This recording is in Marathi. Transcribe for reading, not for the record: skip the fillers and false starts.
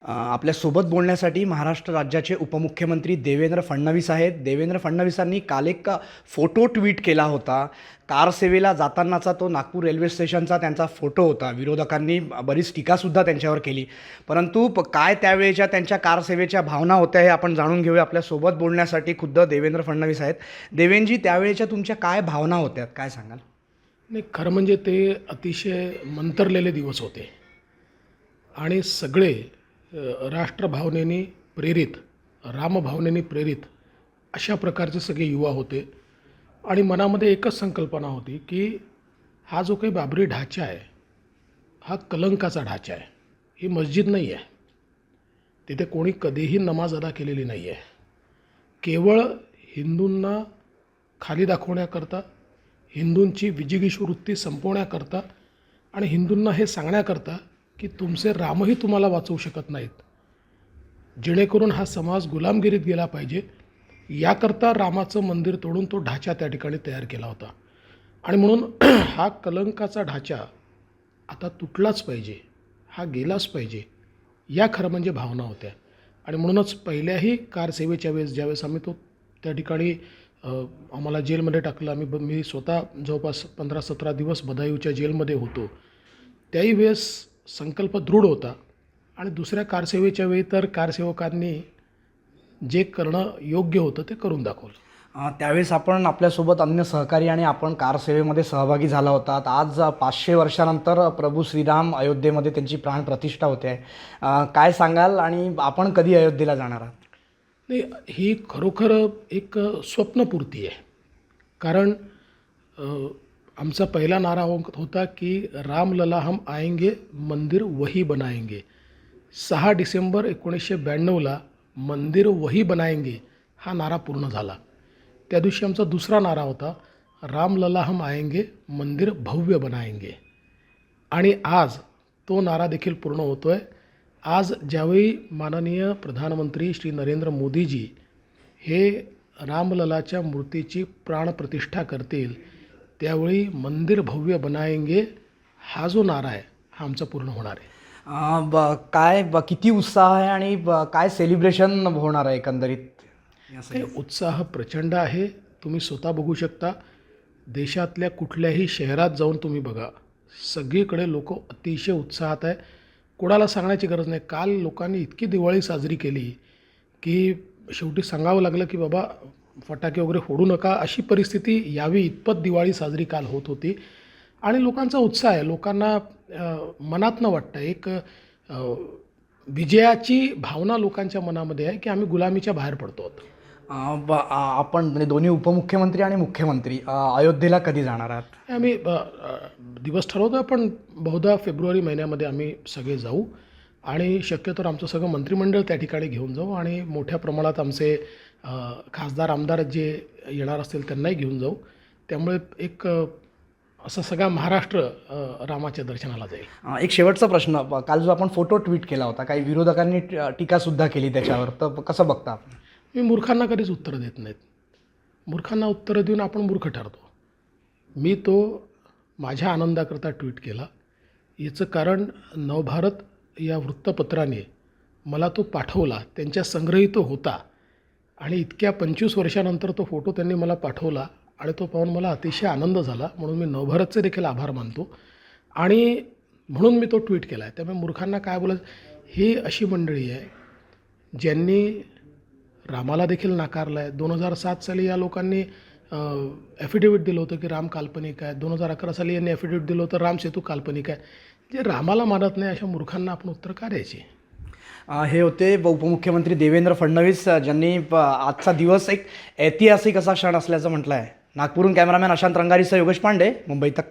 आपल्यासोबत बोलण्यासाठी महाराष्ट्र राज्याचे उपमुख्यमंत्री देवेंद्र फडणवीस आहेत. देवेंद्र फडणवीसांनी काल एक फोटो ट्विट केला होता. कार सेवेला जातानाचा तो नागपूर रेल्वे स्टेशनचा त्यांचा फोटो होता. विरोधकांनी बरीच टीकासुद्धा त्यांच्यावर केली. परंतु काय त्यावेळेच्या त्यांच्या कार सेवेच्या भावना होत्या हे आपण जाणून घेऊया. आपल्यासोबत बोलण्यासाठी खुद्द देवेंद्र फडणवीस आहेत. देवेंद्रजी, त्यावेळेच्या तुमच्या काय भावना होत्या, काय सांगाल? नाही, खरं म्हणजे ते अतिशय मंतरलेले दिवस होते आणि सगळे राष्ट्रभावनेने प्रेरित, रामभावनेने प्रेरित अशा प्रकारचे सगळे युवा होते. आणि मनामध्ये एकच संकल्पना होती की हा जो काही बाबरी ढाचा आहे हा कलंकाचा ढाचा आहे. ही मस्जिद नाही आहे, तिथे कोणी कधीही नमाज अदा केलेली नाही आहे. केवळ हिंदूंना खाली दाखवण्याकरता, हिंदूंची विजिगीषू वृत्ती संपवण्याकरता आणि हिंदूंना हे सांगण्याकरता की तुमचे रामही तुम्हाला वाचवू शकत नाहीत, जेणेकरून हा समाज गुलामगिरीत गेला पाहिजे, याकरता रामाचं मंदिर तोडून तो ढाचा त्या ठिकाणी तयार केला होता. आणि म्हणून हा कलंकाचा ढाचा आता तुटलाच पाहिजे, हा गेलाच पाहिजे, या खरं म्हणजे भावना होत्या. आणि म्हणूनच पहिल्याही कार सेवेच्या वेळेस ज्यावेळेस आम्ही तो त्या ठिकाणी आम्हाला जेलमध्ये टाकलं, मी स्वतः जवळपास 15-17 दिवस बदायूच्या जेलमध्ये होतो, त्याही वेळेस संकल्प दृढ होता. आणि दुसऱ्या कारसेवेच्या वेळी तर कारसेवकांनी जे करणं योग्य होतं ते करून दाखवलं. त्यावेळेस आपण आपल्यासोबत अन्य सहकारी आणि आपण कार सेवेमध्ये सहभागी झाला होतात. आज 500 वर्षानंतर प्रभू श्रीराम अयोध्येमध्ये त्यांची प्राणप्रतिष्ठा होते आहे. काय सांगाल आणि आपण कधी अयोध्येला जाणार आहात? नाही, ही खरोखर एक स्वप्नपूर्ती आहे. कारण आमचा पहिला नारा होता की रामलला हम आएंगे, मंदिर वही बनाएंगे. 6 डिसेंबर 1992ला मंदिर वही बनाएंगे हा नारा पूर्ण झाला. त्या दिवशी आमचा दुसरा नारा होता रामलला हम आएंगे, मंदिर भव्य बनाएंगे. आणि आज तो नारा देखील पूर्ण होतो आहे. आज ज्यावेळी माननीय प्रधानमंत्री श्री नरेंद्र मोदीजी हे रामललाच्या मूर्तीची प्राणप्रतिष्ठा करतील, त्यावेळी मंदिर भव्य बनाएंगे हा जो नारा आहे हा आमचा पूर्ण होणार आहे. किती उत्साह आहे आणि काय सेलिब्रेशन होणार आहे एकंदरीत? उत्साह प्रचंड आहे. तुम्ही स्वतः बघू शकता. देशातल्या कुठल्याही शहरात जाऊन तुम्ही बघा, सगळीकडे लोक अतिशय उत्साहात आहे. कोणाला सांगण्याची गरज नाही. काल लोकांनी इतकी दिवाळी साजरी केली की शेवटी सांगावं लागलं की बाबा फटाके वगैरे फोडू नका, अशी परिस्थिती यावी इतपत दिवाळी साजरी काल होत होती. आणि लोकांचा उत्साह आहे. लोकांना मनातनं वाटतं, एक विजयाची भावना लोकांच्या मनामध्ये आहे की आम्ही गुलामीच्या बाहेर पडतो. आपण म्हणजे दोन्ही उपमुख्यमंत्री आणि मुख्यमंत्री अयोध्येला कधी जाणार आहात? आम्ही दिवस ठरवतो आहे, पण बहुधा फेब्रुवारी महिन्यामध्ये आम्ही सगळे जाऊ. आणि शक्यतो आमचं सगळं मंत्रिमंडळ त्या ठिकाणी घेऊन जाऊ आणि मोठ्या प्रमाणात आमचे खासदार आमदार जे येणार असतील त्यांनाही घेऊन जाऊ. त्यामुळे एक असं सगळा महाराष्ट्र रामाच्या दर्शनाला जाईल. एक शेवटचा प्रश्न, काल जो आपण फोटो ट्विट केला होता, काही विरोधकांनी टीकासुद्धा केली त्याच्यावर, तर कसं बघता आपण? मी मूर्खांना कधीच उत्तरं देत नाहीत. मूर्खांना उत्तरं देऊन आपण मूर्ख ठरतो. मी तो माझ्या आनंदाकरता ट्विट केला. याचं कारण नवभारत या वृत्तपत्राने मला तो पाठवला, त्यांच्या संग्रही तो होता. आणि इतक्या 25 वर्षानंतर तो फोटो त्यांनी मला पाठवला आणि तो पाहून मला अतिशय आनंद झाला. म्हणून मी नवभारतचे देखील आभार मानतो आणि म्हणून मी तो ट्विट केला आहे. त्यामुळे मूर्खांना काय बोलायचं, ही अशी मंडळी आहे ज्यांनी रामाला देखील नाकारलं आहे. 2007 साली या लोकांनी ॲफिडेविट दिलं होतं की राम काल्पनिक आहे. 2011 साली यांनी ॲफिडेविट दिलं होतं राम सेतू काल्पनिक आहे. जे रामाला मानत नाही अशा मूर्खांना आपण उत्तर का द्यायचे? हे होते उपमुख्यमंत्री देवेंद्र फडणवीस, ज्यांनी आजचा दिवस एक ऐतिहासिक असा क्षण असल्याचं म्हटलं आहे. नागपूरहून कॅमेरामॅन अशांत रंगारीसह योगेश पांडे, मुंबई तक.